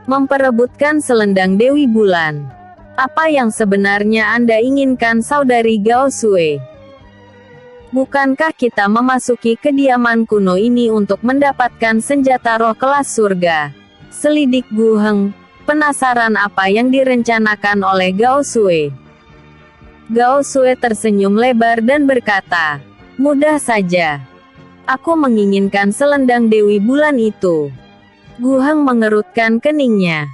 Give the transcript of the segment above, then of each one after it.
Memperebutkan selendang Dewi Bulan. Apa yang sebenarnya Anda inginkan, Saudari Gao Sue? Bukankah kita memasuki kediaman kuno ini untuk mendapatkan senjata roh kelas surga? Selidik Gu Heng, penasaran apa yang direncanakan oleh Gao Sue. Gao Sue tersenyum lebar dan berkata, mudah saja. Aku menginginkan selendang Dewi Bulan itu. Gu Heng mengerutkan keningnya.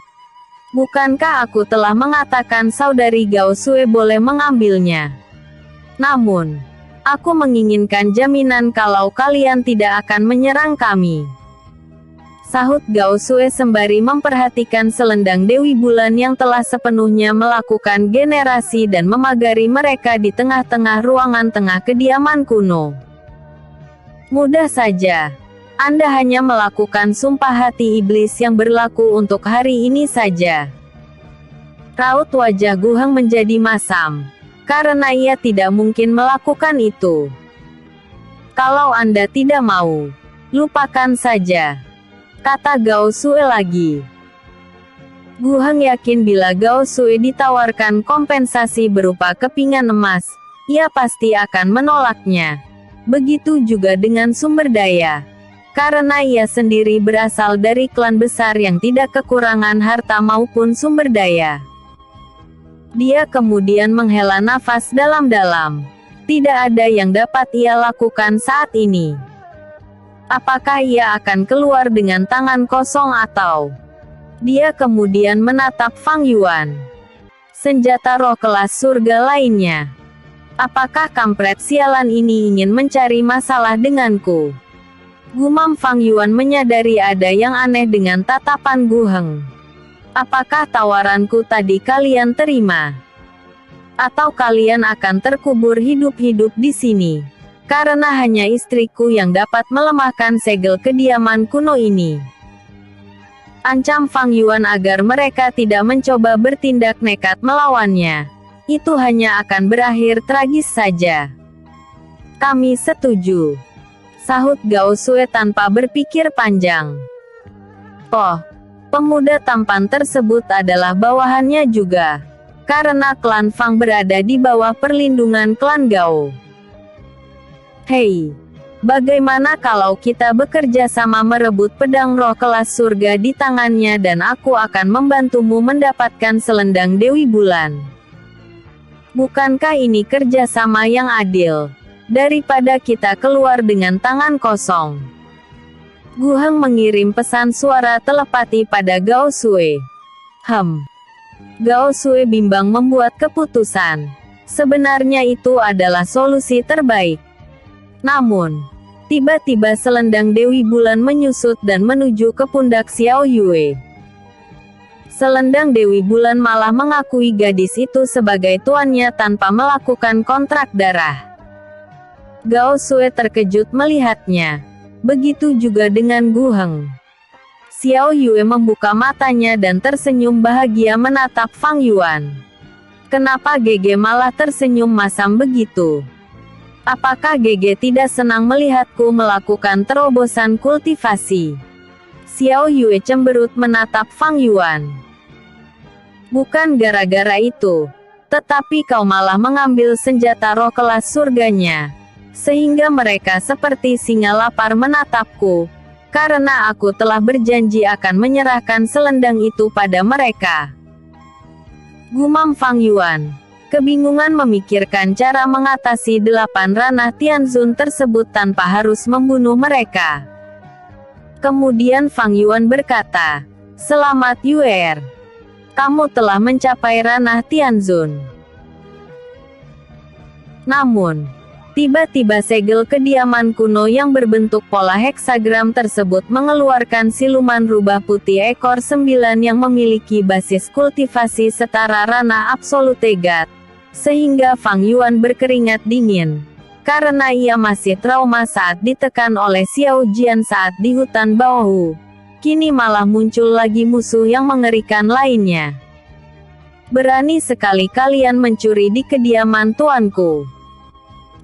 Bukankah aku telah mengatakan Saudari Gao Sue boleh mengambilnya? Namun, aku menginginkan jaminan kalau kalian tidak akan menyerang kami. Sahut Gao Sue sembari memperhatikan selendang Dewi Bulan yang telah sepenuhnya melakukan generasi dan memagari mereka di tengah-tengah ruangan tengah kediaman kuno. Mudah saja. Anda hanya melakukan sumpah hati iblis yang berlaku untuk hari ini saja. Raut wajah Gu Heng menjadi masam, karena ia tidak mungkin melakukan itu. Kalau Anda tidak mau, lupakan saja, kata Gao Sue lagi. Gu Heng yakin bila Gao Sue ditawarkan kompensasi berupa kepingan emas, ia pasti akan menolaknya. Begitu juga dengan sumber daya. Karena ia sendiri berasal dari klan besar yang tidak kekurangan harta maupun sumber daya. Dia kemudian menghela nafas dalam-dalam. Tidak ada yang dapat ia lakukan saat ini. Apakah ia akan keluar dengan tangan kosong atau... Dia kemudian menatap Fang Yuan. Senjata roh kelas surga lainnya. Apakah kampret sialan ini ingin mencari masalah denganku? Gumam Fang Yuan menyadari ada yang aneh dengan tatapan Gu Heng. Apakah tawaranku tadi kalian terima? Atau kalian akan terkubur hidup-hidup di sini? Karena hanya istriku yang dapat melemahkan segel kediaman kuno ini. Ancam Fang Yuan agar mereka tidak mencoba bertindak nekat melawannya. Itu hanya akan berakhir tragis saja. Kami setuju. Sahut Gao Sue tanpa berpikir panjang. Oh, pemuda tampan tersebut adalah bawahannya juga. Karena klan Fang berada di bawah perlindungan klan Gao. Hei, bagaimana kalau kita bekerja sama merebut pedang roh kelas surga di tangannya dan aku akan membantumu mendapatkan selendang Dewi Bulan? Bukankah ini kerjasama yang adil? Daripada kita keluar dengan tangan kosong. Gu Heng mengirim pesan suara telepati pada Gao Sue. Gao Sue bimbang membuat keputusan. Sebenarnya itu adalah solusi terbaik. Namun, tiba-tiba selendang Dewi Bulan menyusut dan menuju ke pundak Xiao Yue. Selendang Dewi Bulan malah mengakui gadis itu sebagai tuannya tanpa melakukan kontrak darah. Gao Sue terkejut melihatnya. Begitu juga dengan Gu Heng. Xiao Yue membuka matanya dan tersenyum bahagia menatap Fang Yuan. Kenapa GG malah tersenyum masam begitu? Apakah GG tidak senang melihatku melakukan terobosan kultivasi? Xiao Yue cemberut menatap Fang Yuan. Bukan gara-gara itu, tetapi kau malah mengambil senjata roh kelas surganya. Sehingga mereka seperti singa lapar menatapku, karena aku telah berjanji akan menyerahkan selendang itu pada mereka. Gumam Fang Yuan, kebingungan memikirkan cara mengatasi 8 ranah Tianzun tersebut tanpa harus membunuh mereka. Kemudian Fang Yuan berkata, "Selamat Yuer. Kamu telah mencapai ranah Tianzun." Namun, tiba-tiba segel kediaman kuno yang berbentuk pola heksagram tersebut mengeluarkan siluman rubah putih ekor 9 yang memiliki basis kultivasi setara ranah absolute God. Sehingga Fang Yuan berkeringat dingin. Karena ia masih trauma saat ditekan oleh Xiao Jian saat di hutan Baohu. Kini malah muncul lagi musuh yang mengerikan lainnya. Berani sekali kalian mencuri di kediaman tuanku.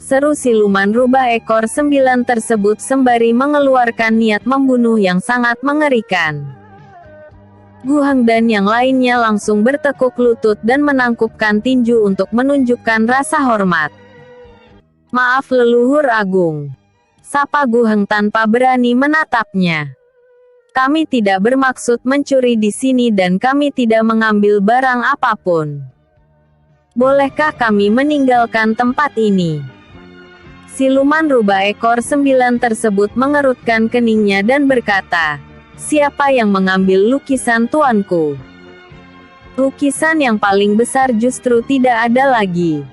Seru siluman rubah ekor 9 tersebut sembari mengeluarkan niat membunuh yang sangat mengerikan. Gu Heng dan yang lainnya langsung bertekuk lutut dan menangkupkan tinju untuk menunjukkan rasa hormat. "Maaf leluhur agung," sapa Gu Heng tanpa berani menatapnya. "Kami tidak bermaksud mencuri di sini dan kami tidak mengambil barang apapun. Bolehkah kami meninggalkan tempat ini?" Siluman rubah ekor 9 tersebut mengerutkan keningnya dan berkata, "Siapa yang mengambil lukisan tuanku? Lukisan yang paling besar justru tidak ada lagi.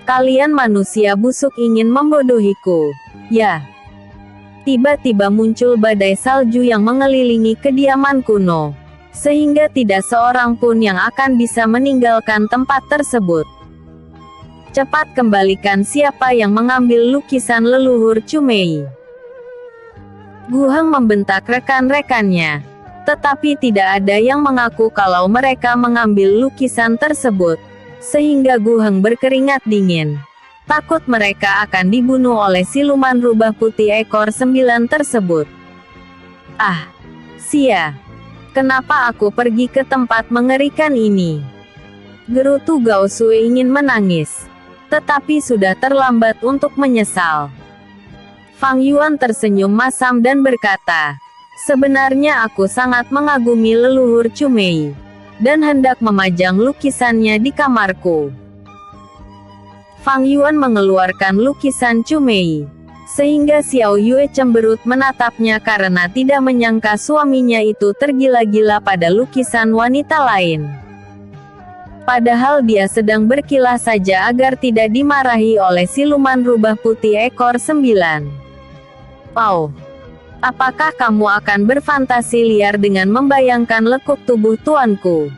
Kalian manusia busuk ingin membodohiku, ya?" Tiba-tiba muncul badai salju yang mengelilingi kediaman kuno, sehingga tidak seorang pun yang akan bisa meninggalkan tempat tersebut. "Cepat kembalikan siapa yang mengambil lukisan leluhur Cumei." Gu Heng membentak rekan-rekannya, tetapi tidak ada yang mengaku kalau mereka mengambil lukisan tersebut, sehingga Gu Heng berkeringat dingin. Takut mereka akan dibunuh oleh siluman rubah putih ekor 9 tersebut. "Ah, sia. Kenapa aku pergi ke tempat mengerikan ini?" Gerutu Gao Sue ingin menangis, tetapi sudah terlambat untuk menyesal. Fang Yuan tersenyum masam dan berkata, "Sebenarnya aku sangat mengagumi leluhur Cumei, dan hendak memajang lukisannya di kamarku." Fang Yuan mengeluarkan lukisan Cumei, sehingga Xiao Yue cemberut menatapnya karena tidak menyangka suaminya itu tergila-gila pada lukisan wanita lain. Padahal dia sedang berkilah saja agar tidak dimarahi oleh siluman rubah putih ekor 9. "Oh, apakah kamu akan berfantasi liar dengan membayangkan lekuk tubuh tuanku?"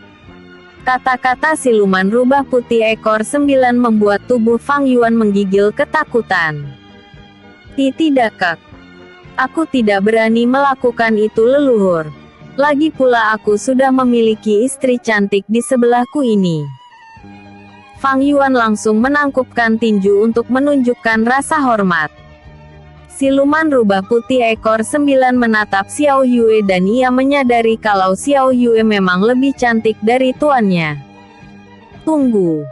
Kata-kata siluman rubah putih ekor 9 membuat tubuh Fang Yuan menggigil ketakutan. "Tidak kak. Aku tidak berani melakukan itu leluhur. Lagi pula aku sudah memiliki istri cantik di sebelahku ini." Fang Yuan langsung menangkupkan tinju untuk menunjukkan rasa hormat. Siluman rubah putih ekor 9 menatap Xiao Yue dan ia menyadari kalau Xiao Yue memang lebih cantik dari tuannya. "Tunggu.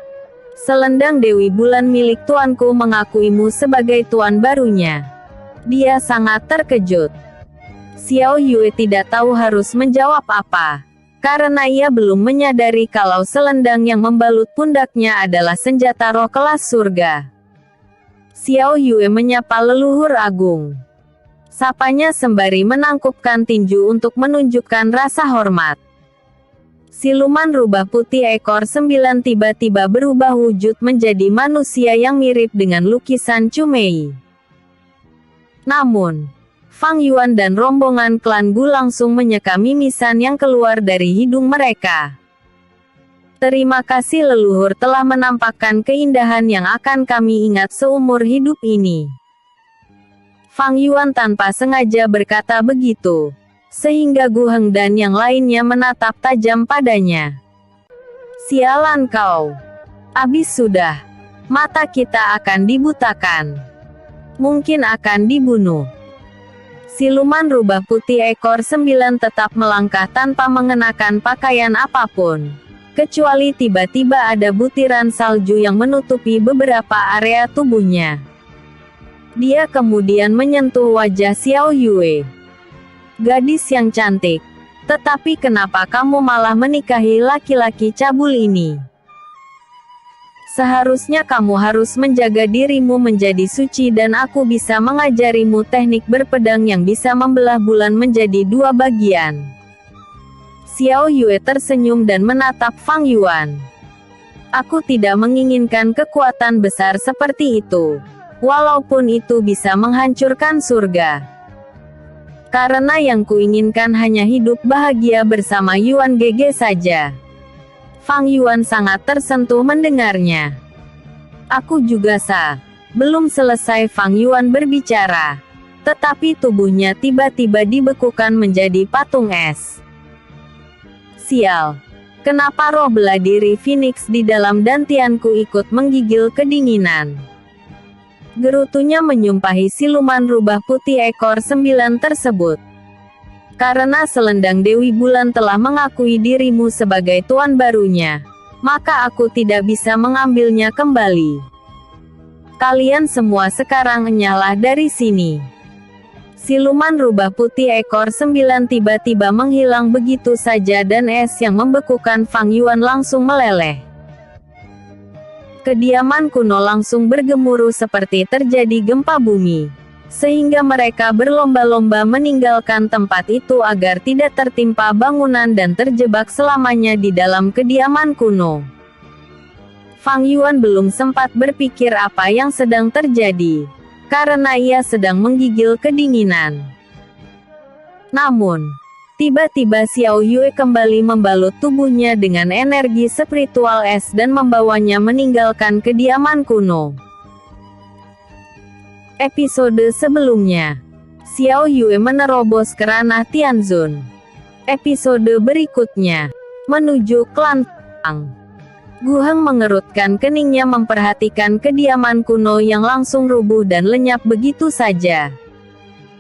Selendang Dewi Bulan milik tuanku mengakuimu sebagai tuan barunya." Dia sangat terkejut. Xiao Yue tidak tahu harus menjawab apa, karena ia belum menyadari kalau selendang yang membalut pundaknya adalah senjata roh kelas surga. Xiao Yue menyapa leluhur agung. Sapanya sembari menangkupkan tinju untuk menunjukkan rasa hormat. Siluman rubah putih ekor 9 tiba-tiba berubah wujud menjadi manusia yang mirip dengan lukisan Cumei. Namun, Fang Yuan dan rombongan klan Gu langsung menyeka mimisan yang keluar dari hidung mereka. "Terima kasih leluhur telah menampakkan keindahan yang akan kami ingat seumur hidup ini." Fang Yuan tanpa sengaja berkata begitu, sehingga Gu Heng dan yang lainnya menatap tajam padanya. "Sialan kau. Habis sudah. Mata kita akan dibutakan. Mungkin akan dibunuh." Siluman rubah putih ekor 9 tetap melangkah tanpa mengenakan pakaian apapun, kecuali tiba-tiba ada butiran salju yang menutupi beberapa area tubuhnya. Dia kemudian menyentuh wajah Xiao Yue. "Gadis yang cantik, tetapi kenapa kamu malah menikahi laki-laki cabul ini? Seharusnya kamu harus menjaga dirimu menjadi suci dan aku bisa mengajarimu teknik berpedang yang bisa membelah bulan menjadi 2 bagian." Xiao Yue tersenyum dan menatap Fang Yuan. "Aku tidak menginginkan kekuatan besar seperti itu, walaupun itu bisa menghancurkan surga. Karena yang kuinginkan hanya hidup bahagia bersama Yuan Gege saja." Fang Yuan sangat tersentuh mendengarnya. "Aku juga Belum selesai Fang Yuan berbicara, tetapi tubuhnya tiba-tiba dibekukan menjadi patung es. "Sial. Kenapa roh bela diri Phoenix di dalam dantianku ikut menggigil kedinginan?" Gerutunya menyumpahi siluman rubah putih ekor 9 tersebut. Karena selendang Dewi Bulan telah mengakui dirimu sebagai tuan barunya, maka aku tidak bisa mengambilnya kembali. Kalian semua sekarang enyahlah dari sini. Siluman rubah putih ekor 9 tiba-tiba menghilang begitu saja dan es yang membekukan Fang Yuan langsung meleleh. Kediaman kuno langsung bergemuruh seperti terjadi gempa bumi, sehingga mereka berlomba-lomba meninggalkan tempat itu agar tidak tertimpa bangunan dan terjebak selamanya di dalam kediaman kuno. Fang Yuan belum sempat berpikir apa yang sedang terjadi, karena ia sedang menggigil kedinginan. Namun, tiba-tiba Xiao Yue kembali membalut tubuhnya dengan energi spiritual es dan membawanya meninggalkan kediaman kuno. Episode sebelumnya, Xiao Yue menerobos ke ranah Tianzun. Episode berikutnya, menuju klan Fang. Gu Heng mengerutkan keningnya memperhatikan kediaman kuno yang langsung rubuh dan lenyap begitu saja.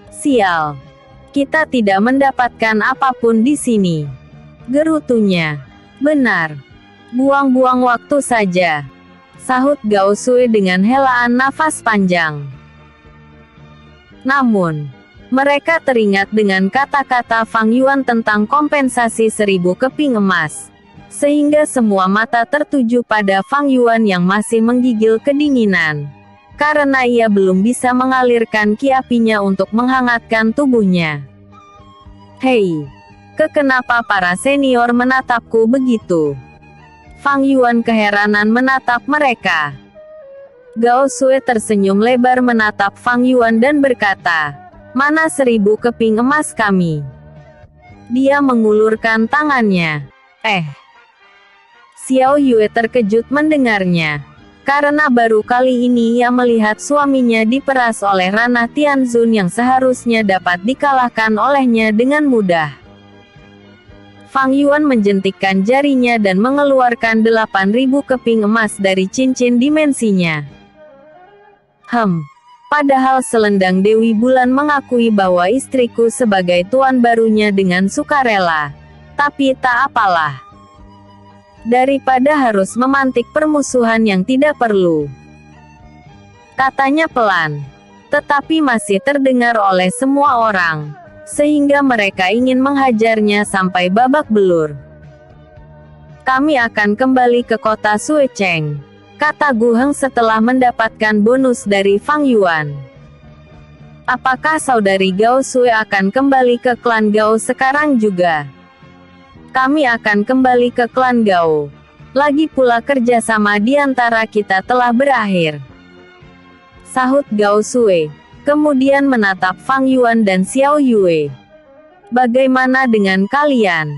Sial, kita tidak mendapatkan apapun di sini, gerutunya. Benar, buang-buang waktu saja, sahut Gao Sui dengan helaan nafas panjang. Namun, mereka teringat dengan kata-kata Fang Yuan tentang kompensasi 1000 keping emas, sehingga semua mata tertuju pada Fang Yuan yang masih menggigil kedinginan, karena ia belum bisa mengalirkan ki apinya untuk menghangatkan tubuhnya. Hei, kenapa para senior menatapku begitu? Fang Yuan keheranan menatap mereka. Gao Sui tersenyum lebar menatap Fang Yuan dan berkata, "Mana 1000 keping emas kami?" Dia mengulurkan tangannya. Xiao Yue terkejut mendengarnya, karena baru kali ini ia melihat suaminya diperas oleh ranah Tianzun yang seharusnya dapat dikalahkan olehnya dengan mudah. Fang Yuan menjentikkan jarinya dan mengeluarkan 8.000 keping emas dari cincin dimensinya. Padahal selendang Dewi Bulan mengakui bahwa istriku sebagai tuan barunya dengan sukarela. Tapi tak apalah. Daripada harus memantik permusuhan yang tidak perlu, katanya pelan, tetapi masih terdengar oleh semua orang, sehingga mereka ingin menghajarnya sampai babak belur. Kami akan kembali ke kota Suecheng, kata Gu Heng setelah mendapatkan bonus dari Fang Yuan. Apakah saudari Gao Sui akan kembali ke klan Gao sekarang juga? Kami akan kembali ke klan Gao. Lagi pula kerjasama di antara kita telah berakhir, sahut Gao Sui, kemudian menatap Fang Yuan dan Xiao Yue. Bagaimana dengan kalian?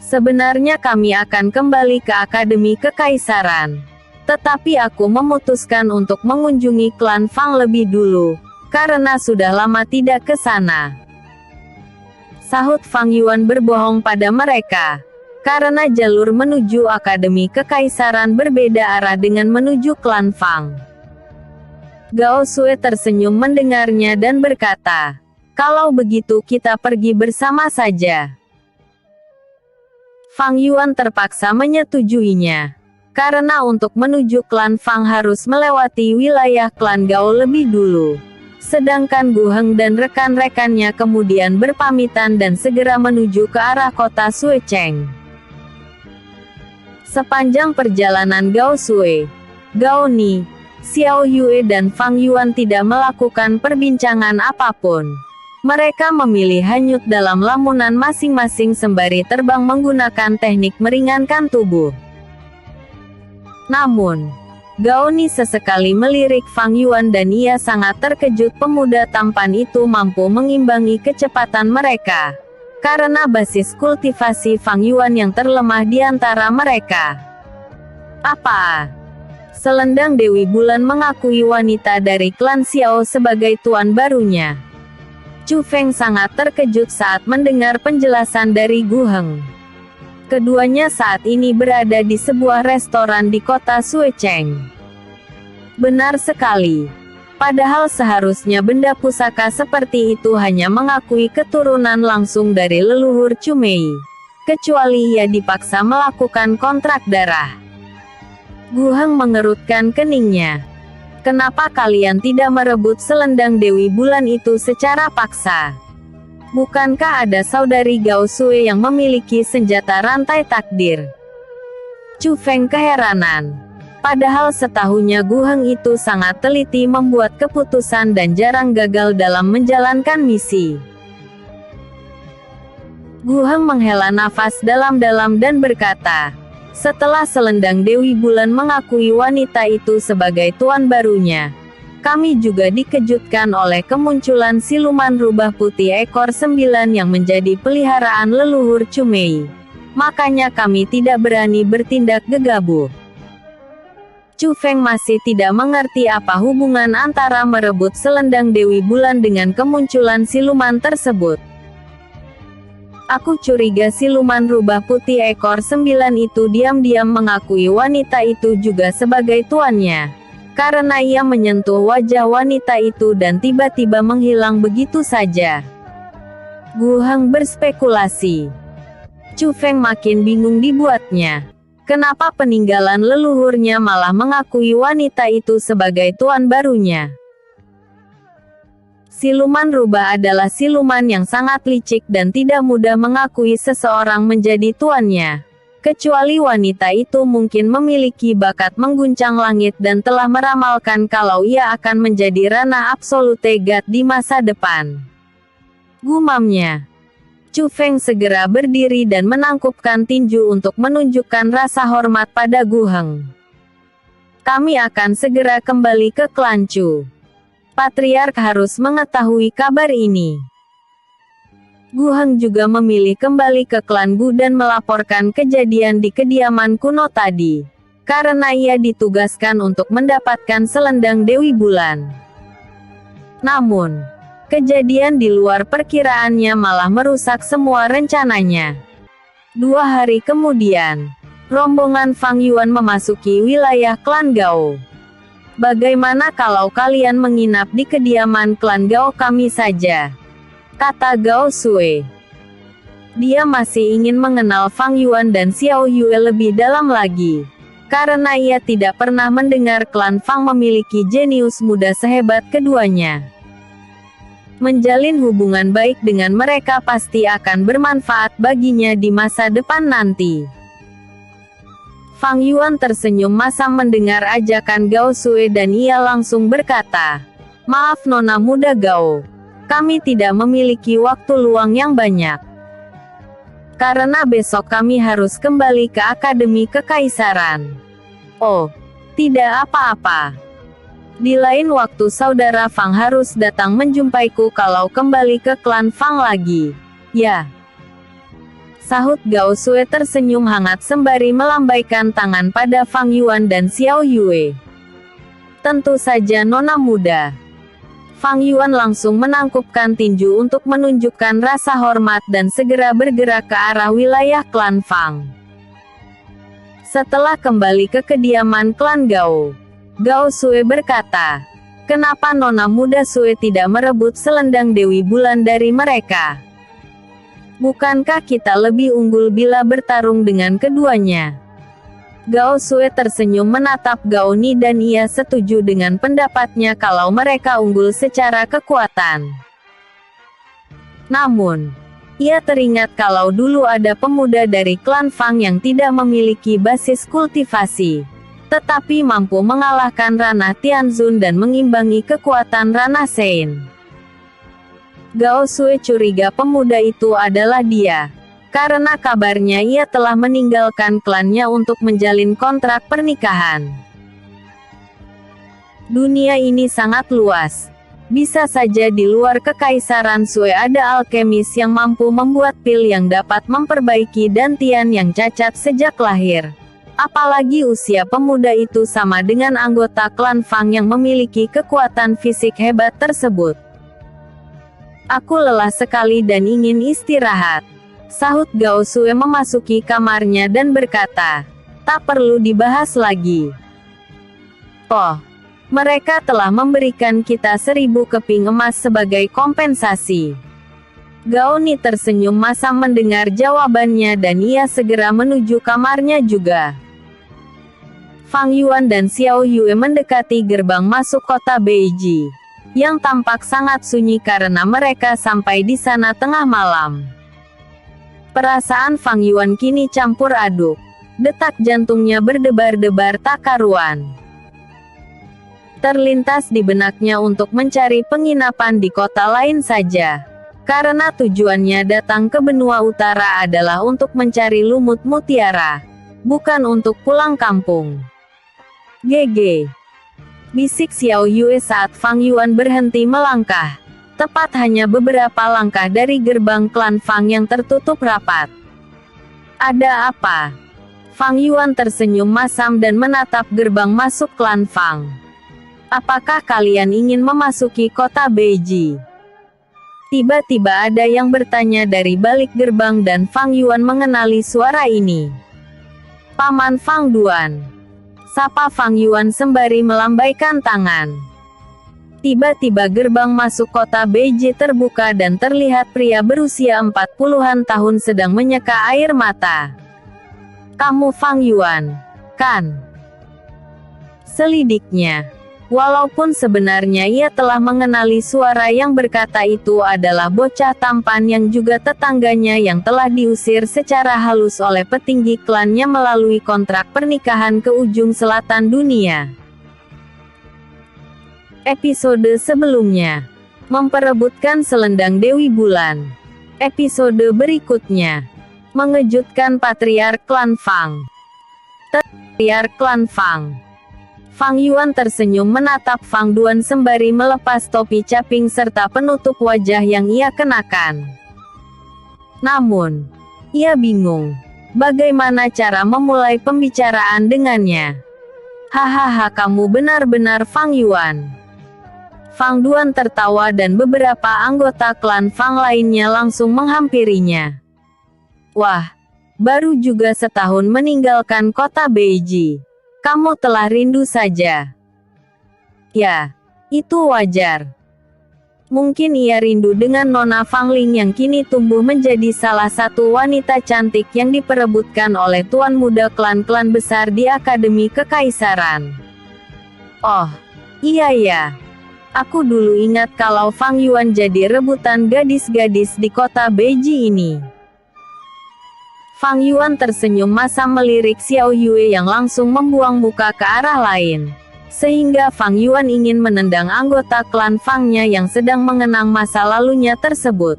Sebenarnya kami akan kembali ke Akademi Kekaisaran, tetapi aku memutuskan untuk mengunjungi klan Fang lebih dulu, karena sudah lama tidak ke sana. Sahut Fang Yuan berbohong pada mereka, karena jalur menuju Akademi Kekaisaran berbeda arah dengan menuju klan Fang. Gao Sui tersenyum mendengarnya dan berkata, "Kalau begitu kita pergi bersama saja." Fang Yuan terpaksa menyetujuinya, karena untuk menuju klan Fang harus melewati wilayah klan Gao lebih dulu. Sedangkan Gu Heng dan rekan-rekannya kemudian berpamitan dan segera menuju ke arah kota Suecheng. Sepanjang perjalanan Gao Sui, Gao Ni, Xiao Yue dan Fang Yuan tidak melakukan perbincangan apapun. Mereka memilih hanyut dalam lamunan masing-masing sembari terbang menggunakan teknik meringankan tubuh. Namun, Gao Ni sesekali melirik Fang Yuan dan ia sangat terkejut pemuda tampan itu mampu mengimbangi kecepatan mereka, karena basis kultivasi Fang Yuan yang terlemah di antara mereka. Apa? Selendang Dewi Bulan mengakui wanita dari klan Xiao sebagai tuan barunya. Chu Feng sangat terkejut saat mendengar penjelasan dari Gu Heng. Keduanya saat ini berada di sebuah restoran di kota Suecheng. Benar sekali. Padahal seharusnya benda pusaka seperti itu hanya mengakui keturunan langsung dari leluhur Cumei. Kecuali ia dipaksa melakukan kontrak darah. Gu Heng mengerutkan keningnya. Kenapa kalian tidak merebut selendang Dewi Bulan itu secara paksa? Bukankah ada saudari Gao Sue yang memiliki senjata rantai takdir? Chu Feng keheranan. Padahal setahunya Gu Heng itu sangat teliti membuat keputusan dan jarang gagal dalam menjalankan misi. Gu Heng menghela nafas dalam-dalam dan berkata, setelah selendang Dewi Bulan mengakui wanita itu sebagai tuan barunya, kami juga dikejutkan oleh kemunculan siluman rubah putih ekor 9 yang menjadi peliharaan leluhur Cumei. Makanya kami tidak berani bertindak gegabah. Chu Feng masih tidak mengerti apa hubungan antara merebut selendang Dewi Bulan dengan kemunculan siluman tersebut. Aku curiga siluman rubah putih ekor 9 itu diam-diam mengakui wanita itu juga sebagai tuannya. Karena ia menyentuh wajah wanita itu dan tiba-tiba menghilang begitu saja. Gu Heng berspekulasi. Chu Feng makin bingung dibuatnya. Kenapa peninggalan leluhurnya malah mengakui wanita itu sebagai tuan barunya? Siluman rubah adalah siluman yang sangat licik dan tidak mudah mengakui seseorang menjadi tuannya. Kecuali wanita itu mungkin memiliki bakat mengguncang langit dan telah meramalkan kalau ia akan menjadi Rana Absolute God di masa depan. Gumamnya. Chu Feng segera berdiri dan menangkupkan tinju untuk menunjukkan rasa hormat pada Gu Heng. Kami akan segera kembali ke klan Chu. Patriark harus mengetahui kabar ini. Gu Heng juga memilih kembali ke klan Gu dan melaporkan kejadian di kediaman kuno tadi. Karena ia ditugaskan untuk mendapatkan selendang Dewi Bulan. Namun, kejadian di luar perkiraannya malah merusak semua rencananya. 2 hari kemudian, rombongan Fang Yuan memasuki wilayah klan Gao. Bagaimana kalau kalian menginap di kediaman klan Gao kami saja? Kata Gao Sue. Dia masih ingin mengenal Fang Yuan dan Xiao Yue lebih dalam lagi. Karena ia tidak pernah mendengar klan Fang memiliki jenius muda sehebat keduanya. Menjalin hubungan baik dengan mereka pasti akan bermanfaat baginya di masa depan nanti. Fang Yuan tersenyum masam mendengar ajakan Gao Sue dan ia langsung berkata, maaf Nona muda Gao, kami tidak memiliki waktu luang yang banyak. Karena besok kami harus kembali ke Akademi Kekaisaran. Oh, tidak apa-apa. Di lain waktu saudara Fang harus datang menjumpaiku kalau kembali ke klan Fang lagi. Ya. Sahut Gao Sue tersenyum hangat sembari melambaikan tangan pada Fang Yuan dan Xiao Yue. Tentu saja Nona muda. Fang Yuan langsung menangkupkan tinju untuk menunjukkan rasa hormat dan segera bergerak ke arah wilayah klan Fang. Setelah kembali ke kediaman klan Gao, Gao Sue berkata, kenapa Nona muda Sue tidak merebut selendang Dewi Bulan dari mereka? Bukankah kita lebih unggul bila bertarung dengan keduanya? Gao Sue tersenyum menatap Gao Ni dan ia setuju dengan pendapatnya kalau mereka unggul secara kekuatan. Namun, ia teringat kalau dulu ada pemuda dari klan Fang yang tidak memiliki basis kultivasi, tetapi mampu mengalahkan Ranah Tianzun dan mengimbangi kekuatan Ranah Sein. Gao Sue curiga pemuda itu adalah dia, karena kabarnya ia telah meninggalkan klannya untuk menjalin kontrak pernikahan. Dunia ini sangat luas. Bisa saja di luar kekaisaran Sue ada alkemis yang mampu membuat pil yang dapat memperbaiki dantian yang cacat sejak lahir. Apalagi usia pemuda itu sama dengan anggota klan Fang yang memiliki kekuatan fisik hebat tersebut. Aku lelah sekali dan ingin istirahat. Sahut Gao Sue memasuki kamarnya dan berkata, tak perlu dibahas lagi. Oh, Mereka telah memberikan kita 1000 keping emas sebagai kompensasi. Gaoni tersenyum masam mendengar jawabannya dan ia segera menuju kamarnya juga. Fang Yuan dan Xiao Yue mendekati gerbang masuk kota Beiji, yang tampak sangat sunyi karena mereka sampai di sana tengah malam. Perasaan Fang Yuan kini campur aduk. Detak jantungnya berdebar-debar tak karuan. Terlintas di benaknya untuk mencari penginapan di kota lain saja. Karena tujuannya datang ke benua utara adalah untuk mencari lumut mutiara, bukan untuk pulang kampung. GG. Bisik Xiao Yue saat Fang Yuan berhenti melangkah. Tepat hanya beberapa langkah dari gerbang klan Fang yang tertutup rapat. Ada apa? Fang Yuan tersenyum masam dan menatap gerbang masuk klan Fang. Apakah kalian ingin memasuki kota Beiji? Tiba-tiba ada yang bertanya dari balik gerbang dan Fang Yuan mengenali suara ini. Paman Fang Duan. Sapa Fang Yuan sembari melambaikan tangan. Tiba-tiba gerbang masuk kota Beiji terbuka dan terlihat pria berusia 40-an tahun sedang menyeka air mata. Kamu Fang Yuan, kan? Selidiknya. Walaupun sebenarnya ia telah mengenali suara yang berkata itu adalah bocah tampan yang juga tetangganya yang telah diusir secara halus oleh petinggi klannya melalui kontrak pernikahan ke ujung selatan dunia. Episode sebelumnya. Memperebutkan selendang Dewi Bulan. Episode berikutnya. Mengejutkan Patriark Klan Fang. Patriark Klan Fang. Fang Yuan tersenyum menatap Fang Duan sembari melepas topi caping serta penutup wajah yang ia kenakan. Namun, ia bingung. Bagaimana cara memulai pembicaraan dengannya? Hahaha, kamu benar-benar Fang Yuan. Fang Duan tertawa dan beberapa anggota klan Fang lainnya langsung menghampirinya. Wah, baru juga setahun meninggalkan kota Beiji. Kamu telah rindu saja. Ya, itu wajar. Mungkin ia rindu dengan Nona Fangling yang kini tumbuh menjadi salah satu wanita cantik yang diperebutkan oleh tuan muda klan-klan besar di Akademi Kekaisaran. Oh, iya ya. Aku dulu ingat kalau Fang Yuan jadi rebutan gadis-gadis di kota Beiji ini. Fang Yuan tersenyum masam melirik Xiao Yue yang langsung membuang muka ke arah lain. Sehingga Fang Yuan ingin menendang anggota klan Fangnya yang sedang mengenang masa lalunya tersebut.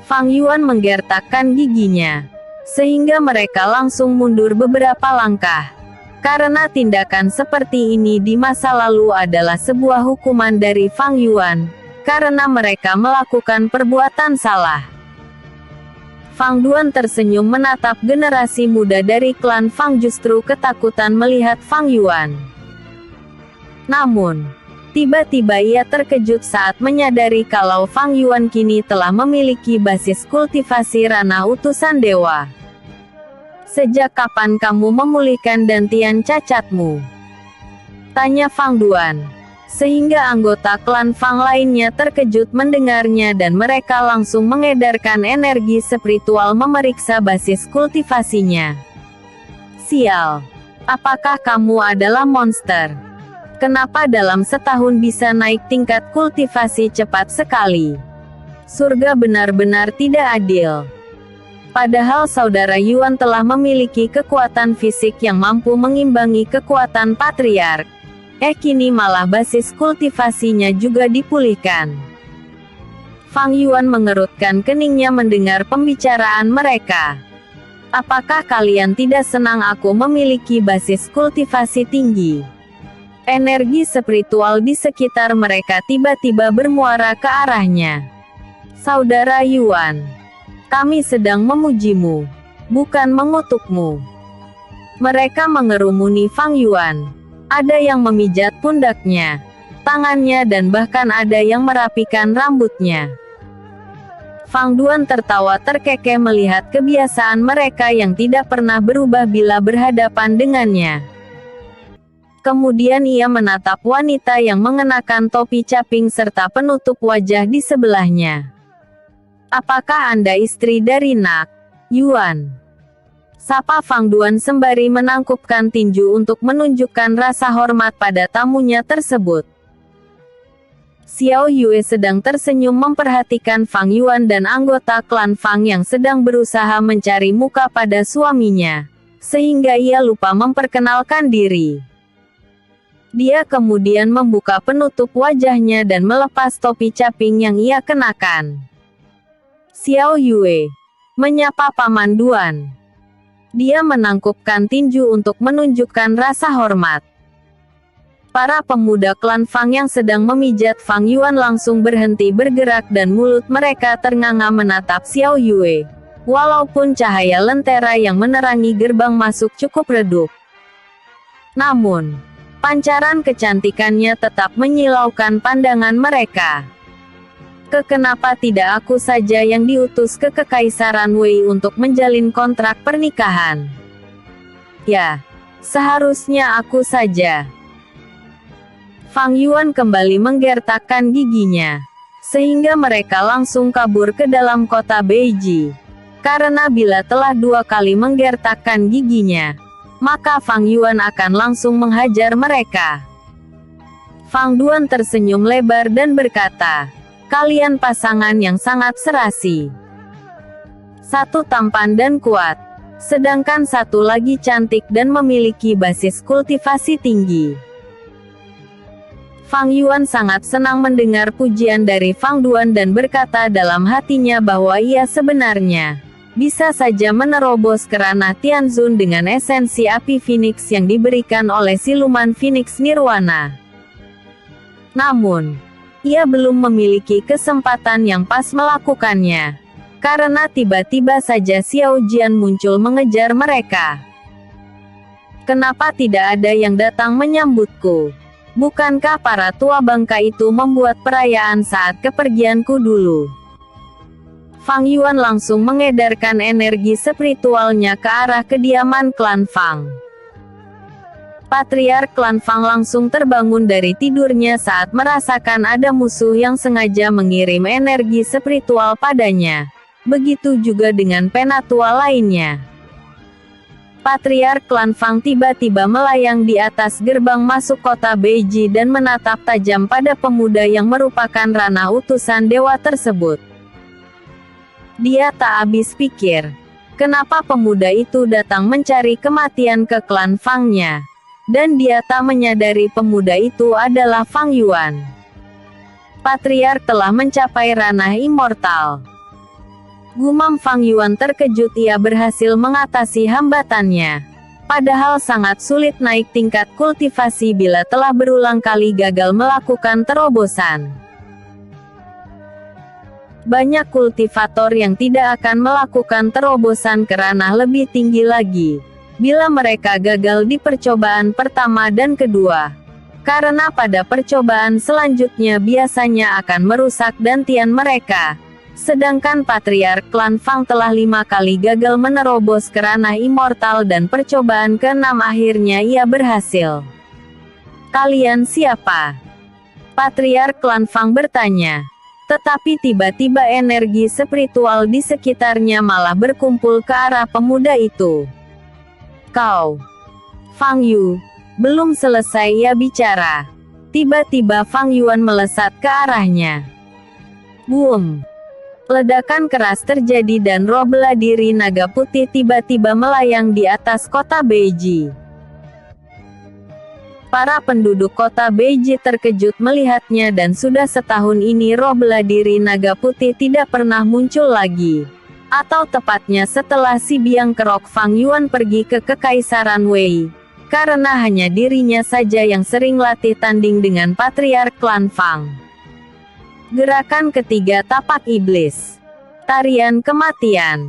Fang Yuan menggertakkan giginya. Sehingga mereka langsung mundur beberapa langkah. Karena tindakan seperti ini di masa lalu adalah sebuah hukuman dari Fang Yuan. Karena mereka melakukan perbuatan salah. Fang Duan tersenyum menatap generasi muda dari klan Fang justru ketakutan melihat Fang Yuan. Namun, tiba-tiba ia terkejut saat menyadari kalau Fang Yuan kini telah memiliki basis kultivasi ranah utusan dewa. Sejak kapan kamu memulihkan dantian cacatmu? Tanya Fang Duan. Sehingga anggota klan Fang lainnya terkejut mendengarnya dan mereka langsung mengedarkan energi spiritual memeriksa basis kultivasinya. Sial. Apakah kamu adalah monster? Kenapa dalam setahun bisa naik tingkat kultivasi cepat sekali? Surga benar-benar tidak adil. Padahal saudara Yuan telah memiliki kekuatan fisik yang mampu mengimbangi kekuatan patriark. Kini malah basis kultivasinya juga dipulihkan. Fang Yuan mengerutkan keningnya mendengar pembicaraan mereka. Apakah kalian tidak senang aku memiliki basis kultivasi tinggi? Energi spiritual di sekitar mereka tiba-tiba bermuara ke arahnya. Saudara Yuan, kami sedang memujimu, bukan mengutukmu. Mereka mengerumuni Fang Yuan. Ada yang memijat pundaknya, tangannya dan bahkan ada yang merapikan rambutnya. Fang Duan tertawa terkekeh melihat kebiasaan mereka yang tidak pernah berubah bila berhadapan dengannya. Kemudian ia menatap wanita yang mengenakan topi caping serta penutup wajah di sebelahnya. "Apakah Anda istri dari Nak Yuan?" sapa Fang Duan sembari menangkupkan tinju untuk menunjukkan rasa hormat pada tamunya tersebut. Xiao Yue sedang tersenyum memperhatikan Fang Yuan dan anggota klan Fang yang sedang berusaha mencari muka pada suaminya, sehingga ia lupa memperkenalkan diri. Dia kemudian membuka penutup wajahnya dan melepas topi caping yang ia kenakan. "Xiao Yue," menyapa Paman Duan. Dia menangkupkan tinju untuk menunjukkan rasa hormat. Para pemuda klan Fang yang sedang memijat Fang Yuan langsung berhenti bergerak dan mulut mereka ternganga menatap Xiao Yue. Walaupun cahaya lentera yang menerangi gerbang masuk cukup redup, namun pancaran kecantikannya tetap menyilaukan pandangan mereka. Kenapa tidak aku saja yang diutus ke Kekaisaran Wei untuk menjalin kontrak pernikahan? Ya, seharusnya aku saja. Fang Yuan kembali menggertakkan giginya, sehingga mereka langsung kabur ke dalam kota Beiji. Karena bila telah 2 kali menggertakkan giginya, maka Fang Yuan akan langsung menghajar mereka. Fang Duan tersenyum lebar dan berkata, "Kalian pasangan yang sangat serasi. Satu tampan dan kuat, sedangkan satu lagi cantik dan memiliki basis kultivasi tinggi." Fang Yuan sangat senang mendengar pujian dari Fang Duan dan berkata dalam hatinya bahwa ia sebenarnya bisa saja menerobos ke ranah Tianzun dengan esensi api Phoenix yang diberikan oleh siluman Phoenix Nirwana. Namun, ia belum memiliki kesempatan yang pas melakukannya, karena tiba-tiba saja Xiao Jian muncul mengejar mereka. "Kenapa tidak ada yang datang menyambutku? Bukankah para tua bangka itu membuat perayaan saat kepergianku dulu?" Fang Yuan langsung mengedarkan energi spiritualnya ke arah kediaman klan Fang. Patriark klan Fang langsung terbangun dari tidurnya saat merasakan ada musuh yang sengaja mengirim energi spiritual padanya. Begitu juga dengan penatua lainnya. Patriark klan Fang tiba-tiba melayang di atas gerbang masuk kota Beiji dan menatap tajam pada pemuda yang merupakan ranah utusan dewa tersebut. Dia tak habis pikir, kenapa pemuda itu datang mencari kematian ke klan Fangnya, dan dia tak menyadari pemuda itu adalah Fang Yuan. Patriark telah mencapai ranah immortal. Gumam Fang Yuan terkejut, ia berhasil mengatasi hambatannya. Padahal sangat sulit naik tingkat kultivasi bila telah berulang kali gagal melakukan terobosan. Banyak kultivator yang tidak akan melakukan terobosan ke ranah lebih tinggi lagi, bila mereka gagal di percobaan pertama dan kedua. Karena pada percobaan selanjutnya biasanya akan merusak dantian mereka. Sedangkan Patriark klan Fang telah 5 kali gagal menerobos ke ranah immortal dan percobaan ke-6 akhirnya ia berhasil. "Kalian siapa?" Patriark klan Fang bertanya. Tetapi tiba-tiba energi spiritual di sekitarnya malah berkumpul ke arah pemuda itu. "Kau, Fang Yu." Belum selesai ia bicara, tiba-tiba Fang Yuan melesat ke arahnya. Boom! Ledakan keras terjadi dan roh bela diri naga putih tiba-tiba melayang di atas kota Beiji. Para penduduk kota Beiji terkejut melihatnya dan sudah setahun ini roh bela diri naga putih tidak pernah muncul lagi. Atau tepatnya setelah si biang kerok Fang Yuan pergi ke Kekaisaran Wei. Karena hanya dirinya saja yang sering latih tanding dengan Patriark klan Fang. Gerakan ketiga tapak iblis. Tarian kematian.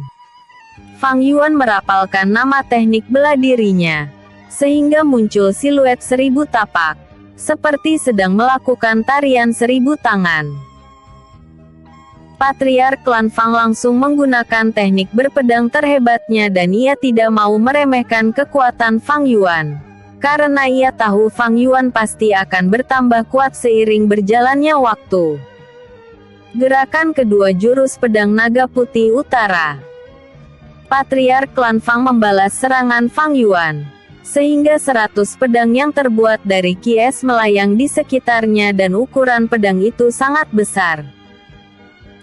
Fang Yuan merapalkan nama teknik bela dirinya, sehingga muncul siluet 1000 tapak, seperti sedang melakukan tarian 1000 tangan. Patriark klan Fang langsung menggunakan teknik berpedang terhebatnya dan ia tidak mau meremehkan kekuatan Fang Yuan. karena ia tahu Fang Yuan pasti akan bertambah kuat seiring berjalannya waktu. Gerakan kedua jurus pedang naga putih utara. Patriark klan Fang membalas serangan Fang Yuan, sehingga 100 pedang yang terbuat dari ki es melayang di sekitarnya dan ukuran pedang itu sangat besar.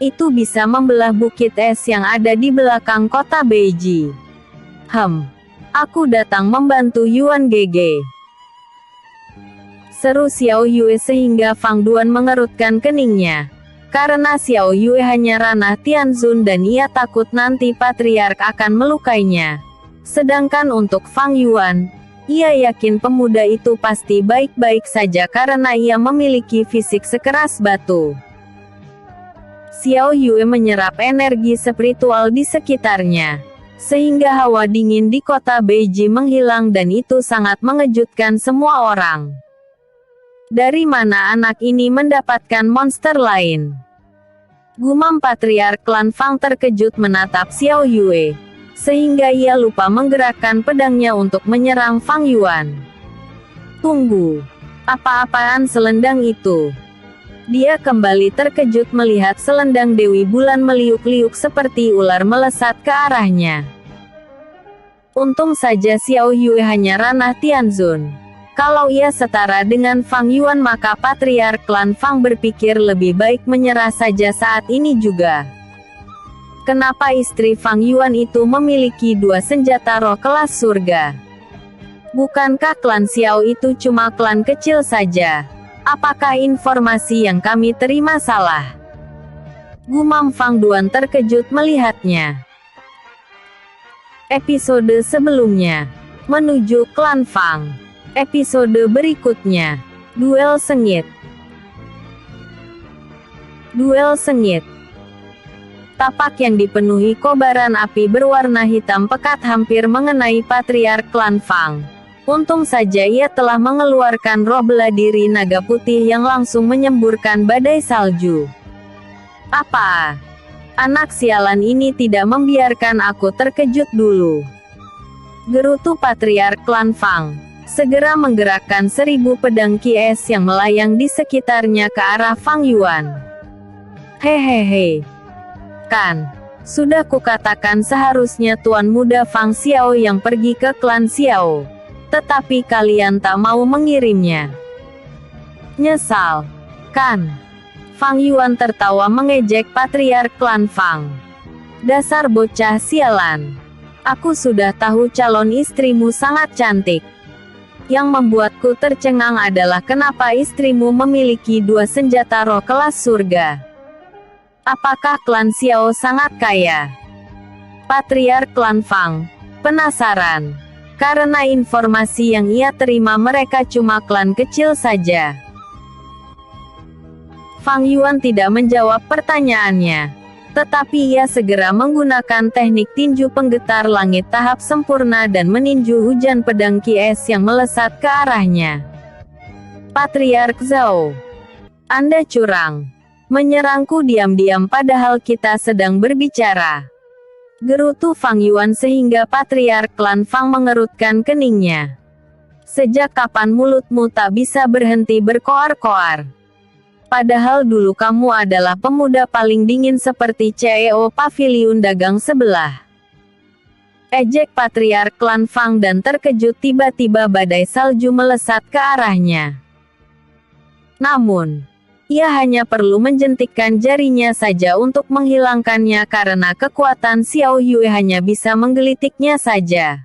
Itu bisa membelah bukit es yang ada di belakang kota Beiji. Aku datang membantu Yuan Gege, seru Xiao Yue sehingga Fang Duan mengerutkan keningnya. Karena Xiao Yue hanya ranah Tianzun dan ia takut nanti Patriark akan melukainya. Sedangkan untuk Fang Yuan, ia yakin pemuda itu pasti baik-baik saja karena ia memiliki fisik sekeras batu. Xiao Yue menyerap energi spiritual di sekitarnya, sehingga hawa dingin di kota Beiji menghilang dan itu sangat mengejutkan semua orang. Dari mana anak ini mendapatkan monster lain? Gumam Patriark klan Fang terkejut menatap Xiao Yue, sehingga ia lupa menggerakkan pedangnya untuk menyerang Fang Yuan. Tunggu, apa-apaan selendang itu? Dia kembali terkejut melihat selendang Dewi Bulan meliuk-liuk seperti ular melesat ke arahnya. Untung saja Xiao Yue hanya ranah Tianzun. Kalau ia setara dengan Fang Yuan maka Patriark klan Fang berpikir lebih baik menyerah saja saat ini juga. Kenapa istri Fang Yuan itu memiliki 2 senjata roh kelas surga? Bukankah klan Xiao itu cuma klan kecil saja? Apakah informasi yang kami terima salah? Gumam Fang Duan terkejut melihatnya. Episode sebelumnya, menuju klan Fang. Episode berikutnya, duel sengit. Duel sengit. Tapak yang dipenuhi kobaran api berwarna hitam pekat hampir mengenai Patriark klan Fang. Untung saja ia telah mengeluarkan roh bela diri naga putih yang langsung menyemburkan badai salju. Apa? Anak sialan ini tidak membiarkan aku terkejut dulu. Gerutu Patriark klan Fang, segera menggerakkan 1000 pedang ki es yang melayang di sekitarnya ke arah Fang Yuan. Hehehe. Kan, sudah kukatakan seharusnya Tuan Muda Fang Xiao yang pergi ke klan Xiao. Tetapi kalian tak mau mengirimnya. Nyesal, kan? Fang Yuan tertawa mengejek Patriark klan Fang. Dasar bocah sialan. Aku sudah tahu calon istrimu sangat cantik. Yang membuatku tercengang adalah kenapa istrimu memiliki 2 senjata roh kelas surga. Apakah klan Xiao sangat kaya? Patriark klan Fang penasaran. Karena informasi yang ia terima mereka cuma klan kecil saja. Fang Yuan tidak menjawab pertanyaannya. Tetapi ia segera menggunakan teknik tinju penggetar langit tahap sempurna dan meninju hujan pedang ki es yang melesat ke arahnya. Patriark Zhao, Anda curang. Menyerangku diam-diam padahal kita sedang berbicara. Gerutu Fang Yuan sehingga Patriark klan Fang mengerutkan keningnya. Sejak kapan mulutmu tak bisa berhenti berkoar-koar? Padahal dulu kamu adalah pemuda paling dingin seperti CEO paviliun dagang sebelah. Ejek Patriark klan Fang dan terkejut tiba-tiba badai salju melesat ke arahnya. Namun, ia hanya perlu menjentikkan jarinya saja untuk menghilangkannya karena kekuatan Xiao Yue hanya bisa menggelitiknya saja.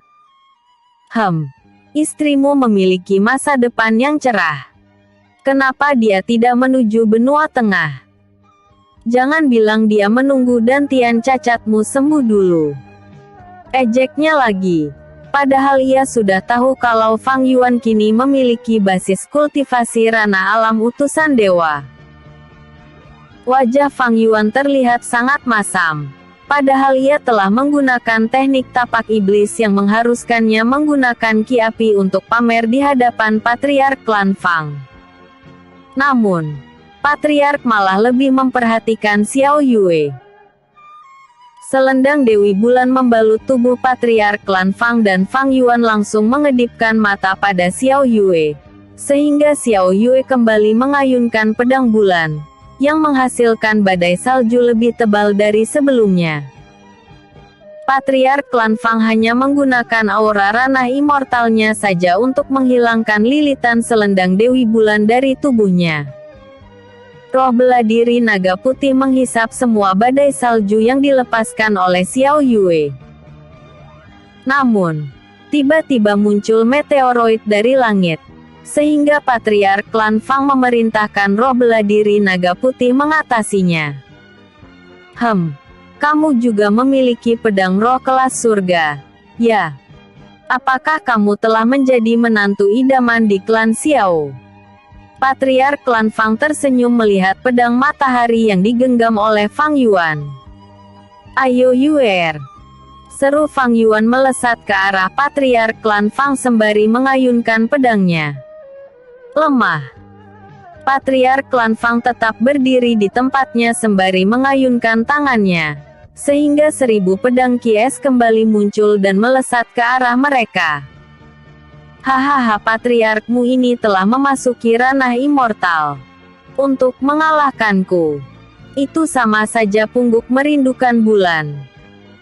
Istrimu memiliki masa depan yang cerah. Kenapa dia tidak menuju benua tengah? Jangan bilang dia menunggu dantian cacatmu sembuh dulu. Ejeknya lagi. Padahal ia sudah tahu kalau Fang Yuan kini memiliki basis kultivasi ranah alam utusan dewa. Wajah Fang Yuan terlihat sangat masam. Padahal ia telah menggunakan teknik tapak iblis yang mengharuskannya menggunakan ki api untuk pamer di hadapan Patriark klan Fang. Namun, Patriark malah lebih memperhatikan Xiao Yue. Selendang Dewi Bulan membalut tubuh Patriark klan Fang dan Fang Yuan langsung mengedipkan mata pada Xiao Yue. Sehingga Xiao Yue kembali mengayunkan pedang bulan, yang menghasilkan badai salju lebih tebal dari sebelumnya. Patriark klan Fang hanya menggunakan aura ranah immortalnya saja untuk menghilangkan lilitan selendang Dewi Bulan dari tubuhnya. Roh bela diri naga putih menghisap semua badai salju yang dilepaskan oleh Xiao Yue. Namun, tiba-tiba muncul meteoroid dari langit, sehingga Patriark klan Fang memerintahkan roh bela diri naga putih mengatasinya. Kamu juga memiliki pedang roh kelas surga, ya? Apakah kamu telah menjadi menantu idaman di klan Xiao? Patriark klan Fang tersenyum melihat pedang matahari yang digenggam oleh Fang Yuan. "Ayo Yuer!" seru Fang Yuan melesat ke arah Patriark klan Fang sembari mengayunkan pedangnya. Lemah. Patriark klan Fang tetap berdiri di tempatnya sembari mengayunkan tangannya, sehingga 1000 pedang kies kembali muncul dan melesat ke arah mereka. Hahaha, patriarkmu ini telah memasuki ranah immortal. Untuk mengalahkanku, itu sama saja pungguk merindukan bulan.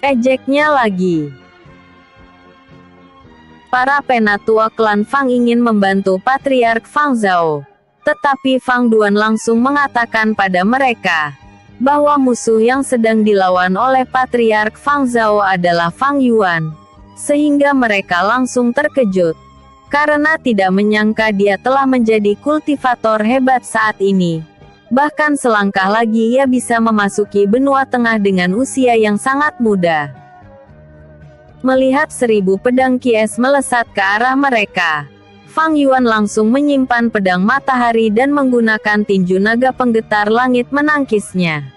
Ejeknya lagi. Para penatua klan Fang ingin membantu Patriark Fang Zhao, tetapi Fang Duan langsung mengatakan pada mereka bahwa musuh yang sedang dilawan oleh Patriark Fang Zhao adalah Fang Yuan, sehingga mereka langsung terkejut. Karena tidak menyangka dia telah menjadi kultivator hebat saat ini. Bahkan selangkah lagi ia bisa memasuki benua tengah dengan usia yang sangat muda. Melihat 1000 pedang kies melesat ke arah mereka, Fang Yuan langsung menyimpan pedang matahari dan menggunakan tinju naga penggetar langit menangkisnya.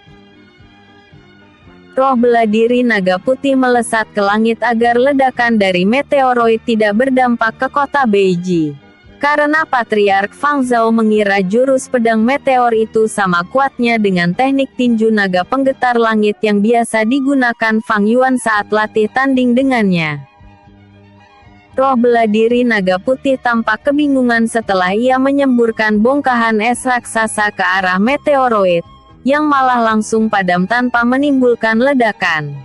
Roh bela diri naga putih melesat ke langit agar ledakan dari meteoroid tidak berdampak ke kota Beiji. Karena Patriark Fang Zhao mengira jurus pedang meteor itu sama kuatnya dengan teknik tinju naga penggetar langit yang biasa digunakan Fang Yuan saat latih tanding dengannya. Roh bela diri naga putih tampak kebingungan setelah ia menyemburkan bongkahan es raksasa ke arah meteoroid, yang malah langsung padam tanpa menimbulkan ledakan.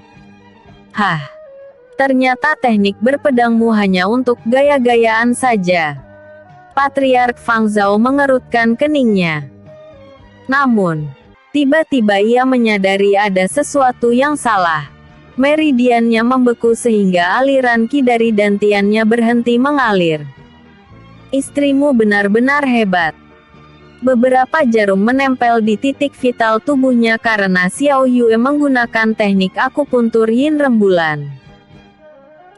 Ternyata teknik berpedangmu hanya untuk gaya-gayaan saja. Patriark Fang Zhao mengerutkan keningnya. Namun, tiba-tiba ia menyadari ada sesuatu yang salah. Meridiannya membeku sehingga aliran ki dari dantiannya berhenti mengalir. Istrimu benar-benar hebat. Beberapa jarum menempel di titik vital tubuhnya karena Xiao Yue menggunakan teknik akupuntur yin rembulan.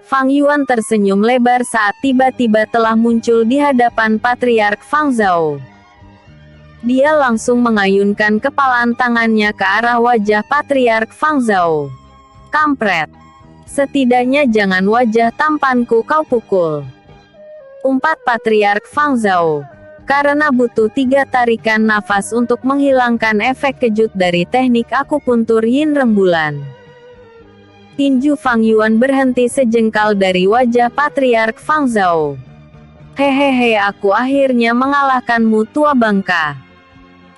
Fang Yuan tersenyum lebar saat tiba-tiba telah muncul di hadapan Patriark Fang Zhao. Dia langsung mengayunkan kepalan tangannya ke arah wajah Patriark Fang Zhao. Kampret! Setidaknya jangan wajah tampanku kau pukul. Umpat Patriark Fang Zhao. Karena butuh 3 tarikan nafas untuk menghilangkan efek kejut dari teknik akupuntur yin rembulan. Tinju Fang Yuan berhenti sejengkal dari wajah Patriark Fang Zhao. Hehehe, aku akhirnya mengalahkanmu tua bangka.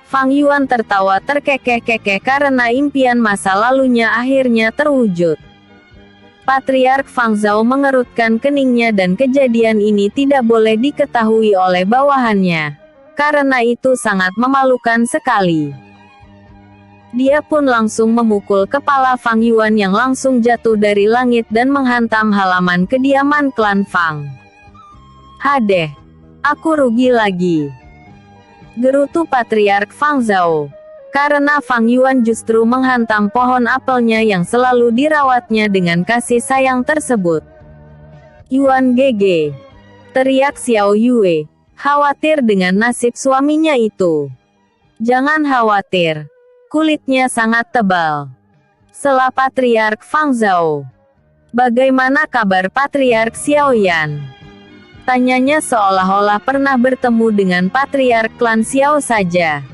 Fang Yuan tertawa terkekeh-kekeh karena impian masa lalunya akhirnya terwujud. Patriark Fang Zhao mengerutkan keningnya dan kejadian ini tidak boleh diketahui oleh bawahannya. Karena itu sangat memalukan sekali. Dia pun langsung memukul kepala Fang Yuan yang langsung jatuh dari langit dan menghantam halaman kediaman klan Fang. Hadeh, aku rugi lagi. Gerutu Patriark Fang Zhao. Karena Fang Yuan justru menghantam pohon apelnya yang selalu dirawatnya dengan kasih sayang tersebut. Yuan GG. Teriak Xiao Yue, khawatir dengan nasib suaminya itu. Jangan khawatir. Kulitnya sangat tebal. Sela Patriark Fang Zhao. Bagaimana kabar Patriark Xiaoyan? Tanyanya seolah-olah pernah bertemu dengan Patriark klan Xiao saja.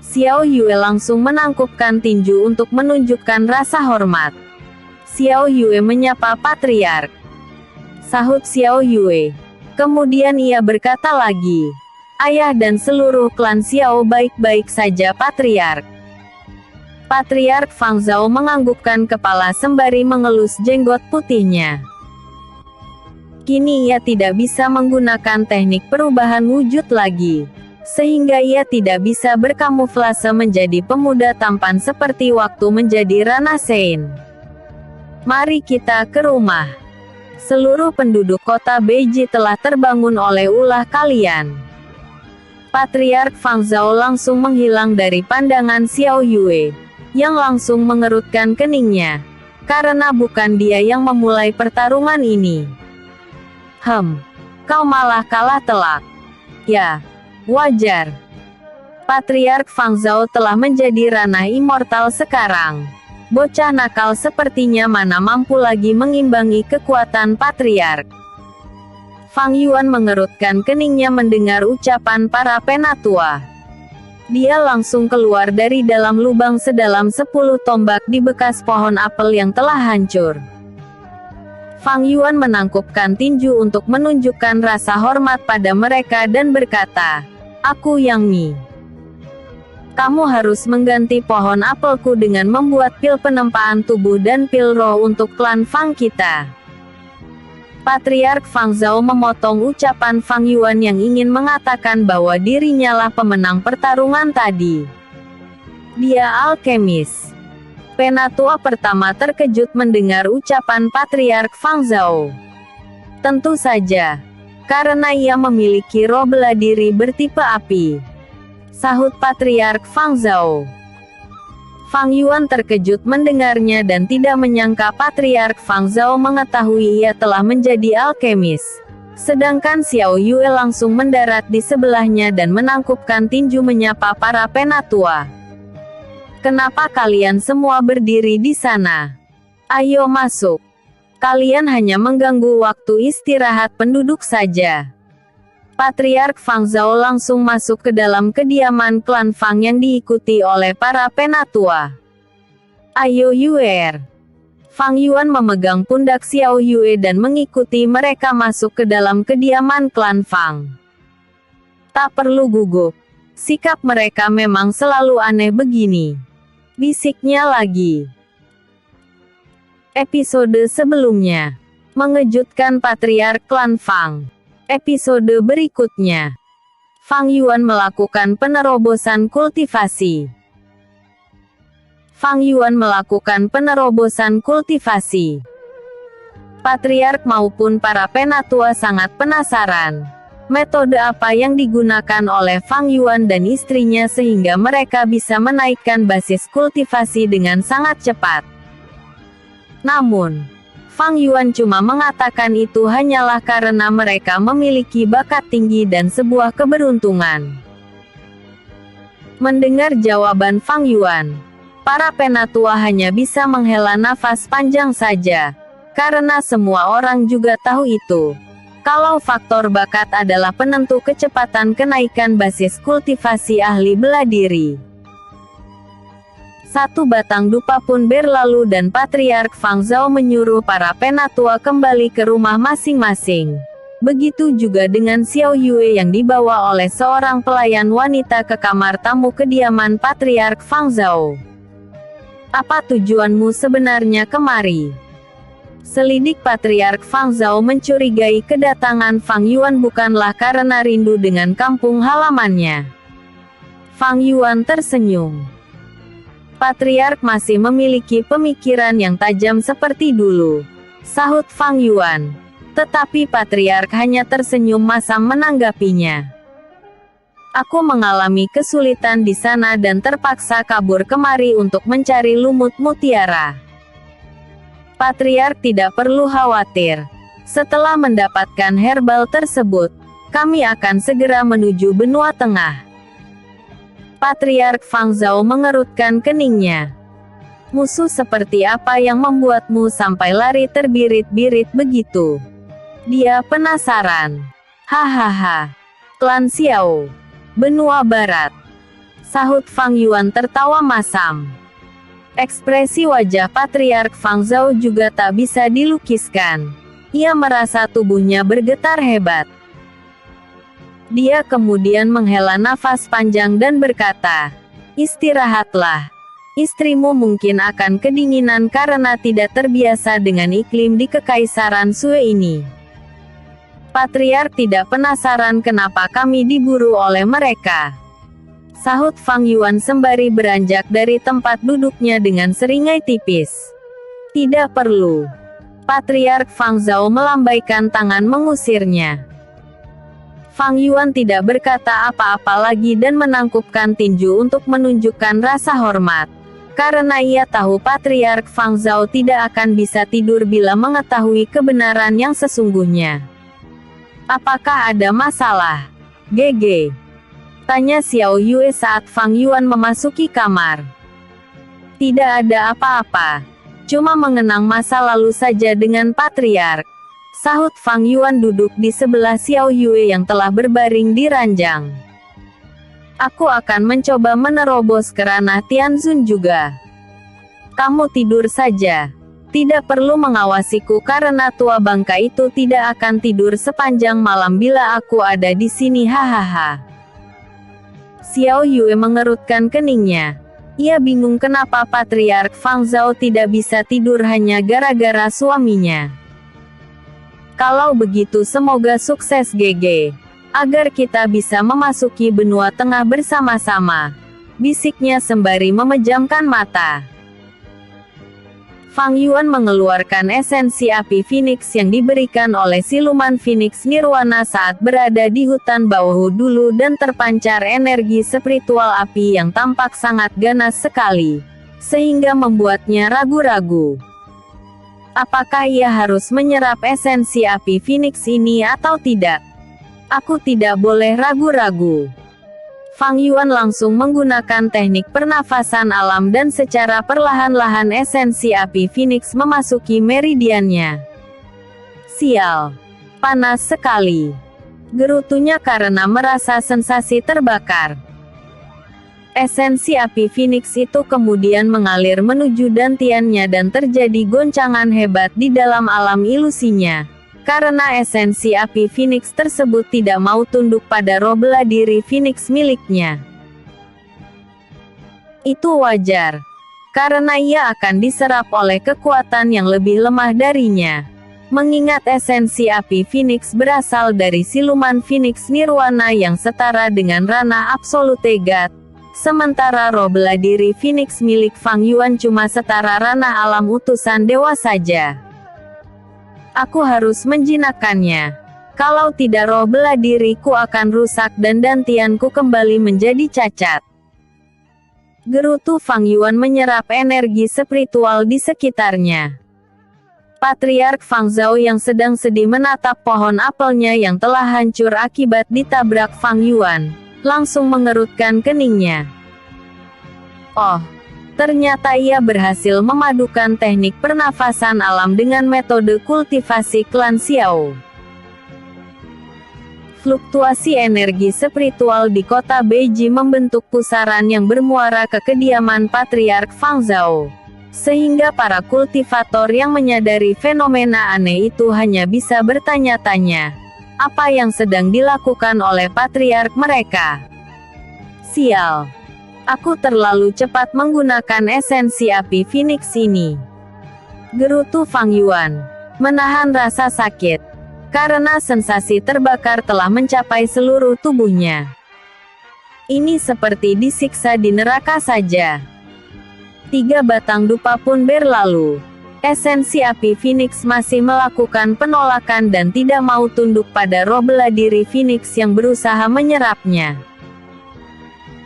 Xiao Yue langsung menangkupkan tinju untuk menunjukkan rasa hormat. Xiao Yue menyapa Patriark. Sahut Xiao Yue. Kemudian ia berkata lagi, ayah dan seluruh klan Xiao baik-baik saja Patriark. Patriark Fang Zhao menganggukkan kepala sembari mengelus jenggot putihnya. Kini ia tidak bisa menggunakan teknik perubahan wujud lagi, sehingga ia tidak bisa berkamuflase menjadi pemuda tampan seperti waktu menjadi Rana Sein. Mari kita ke rumah. Seluruh penduduk kota Beiji telah terbangun oleh ulah kalian. Patriark Fang Zhao langsung menghilang dari pandangan Xiao Yue, yang langsung mengerutkan keningnya, karena bukan dia yang memulai pertarungan ini. Kau malah kalah telak. Ya, wajar. Patriark Fang Zhao telah menjadi ranah immortal sekarang. Bocah nakal sepertinya mana mampu lagi mengimbangi kekuatan Patriark. Fang Yuan mengerutkan keningnya mendengar ucapan para penatua. Dia langsung keluar dari dalam lubang sedalam 10 tombak di bekas pohon apel yang telah hancur. Fang Yuan menangkupkan tinju untuk menunjukkan rasa hormat pada mereka dan berkata, aku Yang Mi. Kamu harus mengganti pohon apelku dengan membuat pil penempaan tubuh dan pil roh untuk klan Fang kita. Patriark Fang Zhao memotong ucapan Fang Yuan yang ingin mengatakan bahwa dirinya lah pemenang pertarungan tadi. Dia alkemis. Penatua pertama terkejut mendengar ucapan Patriark Fang Zhao. Tentu saja, karena ia memiliki roh bela diri bertipe api. Sahut Patriark Fang Zhao. Fang Yuan terkejut mendengarnya dan tidak menyangka Patriark Fang Zhao mengetahui ia telah menjadi alkemis. Sedangkan Xiao Yue langsung mendarat di sebelahnya dan menangkupkan tinju menyapa para penatua. Kenapa kalian semua berdiri di sana? Ayo masuk. Kalian hanya mengganggu waktu istirahat penduduk saja. Patriark Fang Zhao langsung masuk ke dalam kediaman klan Fang yang diikuti oleh para penatua. Ayo Yue. Fang Yuan memegang pundak Xiao Yue dan mengikuti mereka masuk ke dalam kediaman klan Fang. Tak perlu gugup. Sikap mereka memang selalu aneh begini. Bisiknya lagi. Episode sebelumnya. Mengejutkan Patriark klan Fang. Episode berikutnya. Fang Yuan melakukan penerobosan kultivasi. Fang Yuan melakukan penerobosan kultivasi. Patriark maupun para penatua sangat penasaran. Metode apa yang digunakan oleh Fang Yuan dan istrinya sehingga mereka bisa menaikkan basis kultivasi dengan sangat cepat. Namun, Fang Yuan cuma mengatakan itu hanyalah karena mereka memiliki bakat tinggi dan sebuah keberuntungan. Mendengar jawaban Fang Yuan, para penatua hanya bisa menghela nafas panjang saja, karena semua orang juga tahu itu. Kalau faktor bakat adalah penentu kecepatan kenaikan basis kultivasi ahli bela diri. Satu batang dupa pun berlalu dan Patriark Fang Zhao menyuruh para penatua kembali ke rumah masing-masing. Begitu juga dengan Xiao Yue yang dibawa oleh seorang pelayan wanita ke kamar tamu kediaman Patriark Fang Zhao. Apa tujuanmu sebenarnya kemari? Selidik Patriark Fang Zhao mencurigai kedatangan Fang Yuan bukanlah karena rindu dengan kampung halamannya. Fang Yuan tersenyum. Patriark masih memiliki pemikiran yang tajam seperti dulu, sahut Fang Yuan. Tetapi Patriark hanya tersenyum masam menanggapinya. Aku mengalami kesulitan di sana dan terpaksa kabur kemari untuk mencari lumut mutiara. Patriark tidak perlu khawatir. Setelah mendapatkan herbal tersebut, kami akan segera menuju benua tengah. Patriark Fang Zhao mengerutkan keningnya. Musuh seperti apa yang membuatmu sampai lari terbirit-birit begitu? Dia penasaran. Hahaha. Klan Xiao. Benua Barat. Sahut Fang Yuan tertawa masam. Ekspresi wajah Patriark Fang Zhao juga tak bisa dilukiskan. Ia merasa tubuhnya bergetar hebat. Dia kemudian menghela nafas panjang dan berkata, "Istirahatlah. Istrimu mungkin akan kedinginan karena tidak terbiasa dengan iklim di Kekaisaran Sue ini." Patriark tidak penasaran kenapa kami diburu oleh mereka, sahut Fang Yuan sembari beranjak dari tempat duduknya dengan seringai tipis. "Tidak perlu." Patriark Fang Zhao melambaikan tangan mengusirnya. Fang Yuan tidak berkata apa-apa lagi dan menangkupkan tinju untuk menunjukkan rasa hormat. Karena ia tahu Patriark Fang Zhao tidak akan bisa tidur bila mengetahui kebenaran yang sesungguhnya. "Apakah ada masalah, GG?" tanya Xiao Yue saat Fang Yuan memasuki kamar. "Tidak ada apa-apa. Cuma mengenang masa lalu saja dengan Patriark," sahut Fang Yuan duduk di sebelah Xiao Yue yang telah berbaring di ranjang. "Aku akan mencoba menerobos ke ranah Tianzun juga. Kamu tidur saja. Tidak perlu mengawasiku karena tua bangka itu tidak akan tidur sepanjang malam bila aku ada di sini, hahaha." Xiao Yue mengerutkan keningnya. Ia bingung kenapa Patriark Fang Zhao tidak bisa tidur hanya gara-gara suaminya. "Kalau begitu semoga sukses GG. Agar kita bisa memasuki benua tengah bersama-sama," bisiknya sembari memejamkan mata. Fang Yuan mengeluarkan esensi api Phoenix yang diberikan oleh siluman Phoenix Nirwana saat berada di hutan Baohu dulu dan terpancar energi spiritual api yang tampak sangat ganas sekali, sehingga membuatnya ragu-ragu. Apakah ia harus menyerap esensi api Phoenix ini atau tidak? Aku tidak boleh ragu-ragu. Fang Yuan langsung menggunakan teknik pernafasan alam dan secara perlahan-lahan esensi api Phoenix memasuki meridiannya. "Sial. Panas sekali," gerutunya karena merasa sensasi terbakar. Esensi api Phoenix itu kemudian mengalir menuju dantiannya dan terjadi goncangan hebat di dalam alam ilusinya. Karena esensi api Phoenix tersebut tidak mau tunduk pada roh bela diri Phoenix miliknya. Itu wajar. Karena ia akan diserap oleh kekuatan yang lebih lemah darinya. Mengingat esensi api Phoenix berasal dari siluman Phoenix Nirwana yang setara dengan ranah Absolute God. Sementara roh bela diri Phoenix milik Fang Yuan cuma setara ranah alam utusan dewa saja. Aku harus menjinakkannya. Kalau tidak roh bela diriku akan rusak dan dantianku kembali menjadi cacat. Gerutu Fang Yuan menyerap energi spiritual di sekitarnya. Patriark Fang Zhao yang sedang sedih menatap pohon apelnya yang telah hancur akibat ditabrak Fang Yuan, langsung mengerutkan keningnya. Oh, ternyata ia berhasil memadukan teknik pernafasan alam dengan metode kultivasi klan Xiao. Fluktuasi energi spiritual di kota Beijing membentuk pusaran yang bermuara ke kediaman Patriark Fang Zhao. Sehingga para kultivator yang menyadari fenomena aneh itu hanya bisa bertanya-tanya, apa yang sedang dilakukan oleh Patriark mereka? Sial. Aku terlalu cepat menggunakan esensi api Phoenix ini. Gerutu Fang Yuan, menahan rasa sakit. Karena sensasi terbakar telah mencapai seluruh tubuhnya. Ini seperti disiksa di neraka saja. 3 batang dupa pun berlalu. Esensi api Phoenix masih melakukan penolakan dan tidak mau tunduk pada roh bela diri Phoenix yang berusaha menyerapnya.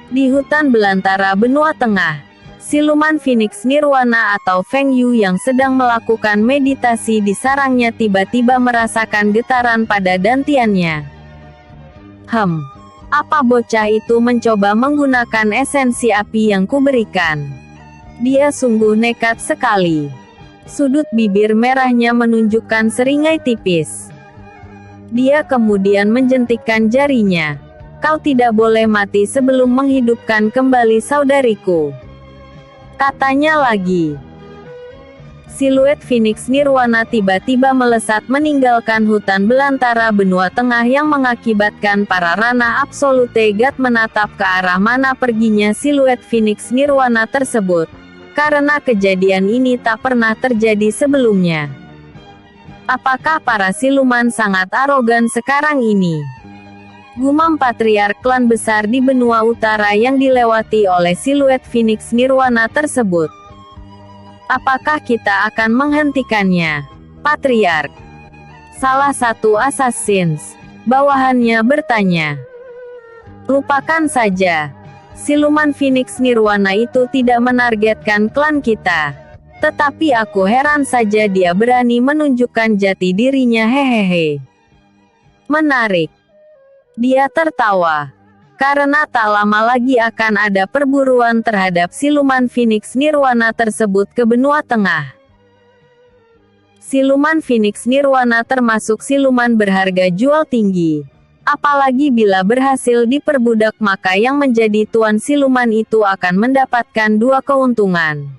Di hutan belantara benua tengah, siluman Phoenix Nirwana atau Feng Yu yang sedang melakukan meditasi di sarangnya tiba-tiba merasakan getaran pada dantiannya. Apa bocah itu mencoba menggunakan esensi api yang kuberikan? Dia sungguh nekat sekali. Sudut bibir merahnya menunjukkan seringai tipis. Dia kemudian menjentikkan jarinya. Kau tidak boleh mati sebelum menghidupkan kembali saudariku. Katanya lagi. Siluet Phoenix Nirwana tiba-tiba melesat meninggalkan hutan belantara benua tengah yang mengakibatkan para Rana Absolute God menatap ke arah mana perginya siluet Phoenix Nirwana tersebut. Karena kejadian ini tak pernah terjadi sebelumnya. Apakah para siluman sangat arogan sekarang ini? Gumam patriark klan besar di benua utara yang dilewati oleh siluet Phoenix Nirwana tersebut. Apakah kita akan menghentikannya? Patriark, salah satu assassins bawahannya bertanya. Lupakan saja. Siluman Phoenix Nirwana itu tidak menargetkan klan kita. Tetapi aku heran saja dia berani menunjukkan jati dirinya, hehehe. Menarik. Dia tertawa. Karena tak lama lagi akan ada perburuan terhadap siluman Phoenix Nirwana tersebut ke benua tengah. Siluman Phoenix Nirwana termasuk siluman berharga jual tinggi. Apalagi bila berhasil diperbudak, maka yang menjadi tuan siluman itu akan mendapatkan dua keuntungan.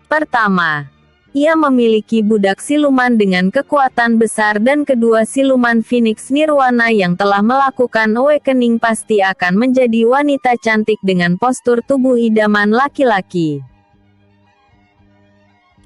Pertama, ia memiliki budak siluman dengan kekuatan besar, dan kedua, siluman Phoenix Nirwana yang telah melakukan awakening pasti akan menjadi wanita cantik dengan postur tubuh idaman laki-laki.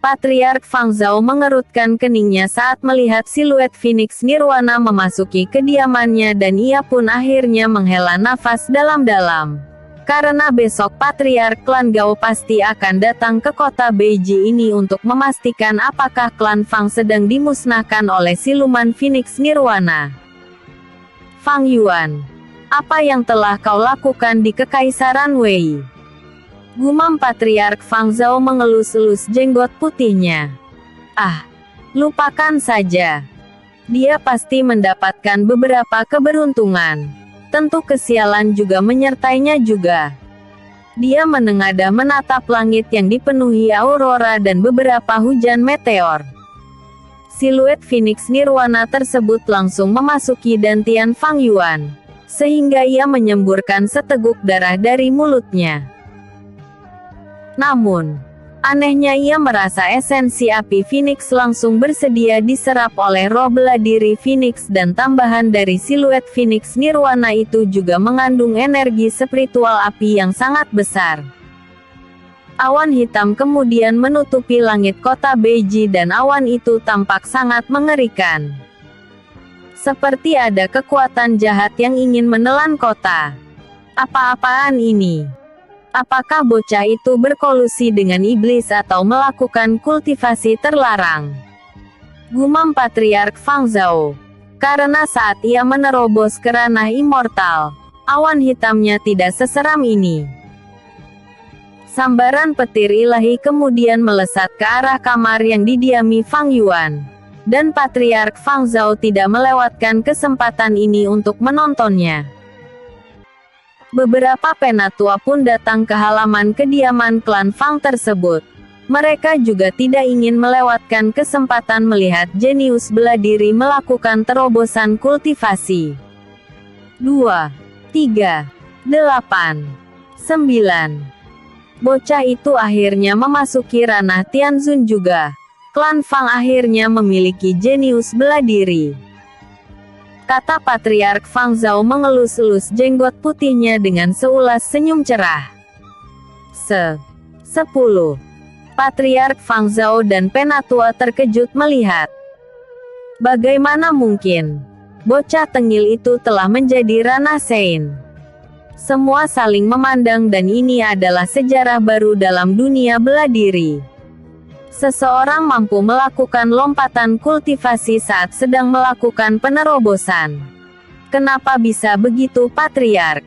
Patriark Fang Zhao mengerutkan keningnya saat melihat siluet Phoenix Nirwana memasuki kediamannya, dan ia pun akhirnya menghela nafas dalam-dalam. Karena besok Patriark klan Gao pasti akan datang ke kota Beiji ini untuk memastikan apakah klan Fang sedang dimusnahkan oleh siluman Phoenix Nirwana. Fang Yuan, apa yang telah kau lakukan di Kekaisaran Wei? Gumam Patriark Fang Zhao mengelus-elus jenggot putihnya. Ah, lupakan saja. Dia pasti mendapatkan beberapa keberuntungan. Tentu kesialan juga menyertainya juga. Dia menengadah menatap langit yang dipenuhi aurora dan beberapa hujan meteor. Siluet Phoenix Nirwana tersebut langsung memasuki dantian Fang Yuan, sehingga ia menyemburkan seteguk darah dari mulutnya. Namun, anehnya ia merasa esensi api Phoenix langsung bersedia diserap oleh roh bela diri Phoenix, dan tambahan dari siluet Phoenix Nirwana itu juga mengandung energi spiritual api yang sangat besar. Awan hitam kemudian menutupi langit kota Beiji, dan awan itu tampak sangat mengerikan. Seperti ada kekuatan jahat yang ingin menelan kota. Apa-apaan ini? Apakah bocah itu berkolusi dengan iblis atau melakukan kultivasi terlarang? Gumam Patriark Fang Zhao. Karena saat ia menerobos ke ranah immortal, awan hitamnya tidak seseram ini. Sambaran petir ilahi kemudian melesat ke arah kamar yang didiami Fang Yuan. Dan Patriark Fang Zhao tidak melewatkan kesempatan ini untuk menontonnya. Beberapa penatua pun datang ke halaman kediaman klan Fang tersebut. Mereka juga tidak ingin melewatkan kesempatan melihat jenius bela diri melakukan terobosan kultivasi. 2, 3, 8, 9. Bocah itu akhirnya memasuki ranah Tianzun juga. Klan Fang akhirnya memiliki jenius bela diri. Kata Patriark Fang Zhao mengelus-elus jenggot putihnya dengan seulas senyum cerah. 10. Patriark Fang Zhao dan penatua terkejut melihat. Bagaimana mungkin? Bocah tengil itu telah menjadi ranah Sein. Semua saling memandang, dan ini adalah sejarah baru dalam dunia bela diri. Seseorang mampu melakukan lompatan kultivasi saat sedang melakukan penerobosan. Kenapa bisa begitu, Patriark?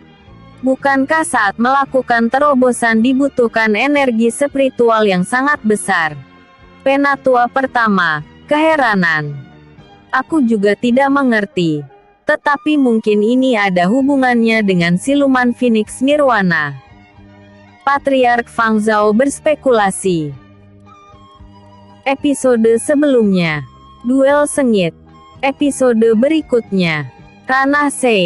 Bukankah saat melakukan terobosan dibutuhkan energi spiritual yang sangat besar? Penatua pertama, keheranan. Aku juga tidak mengerti. Tetapi mungkin ini ada hubungannya dengan siluman Phoenix Nirwana. Patriark Fang Zhao berspekulasi. Episode sebelumnya, duel sengit. Episode berikutnya, ranah Sein.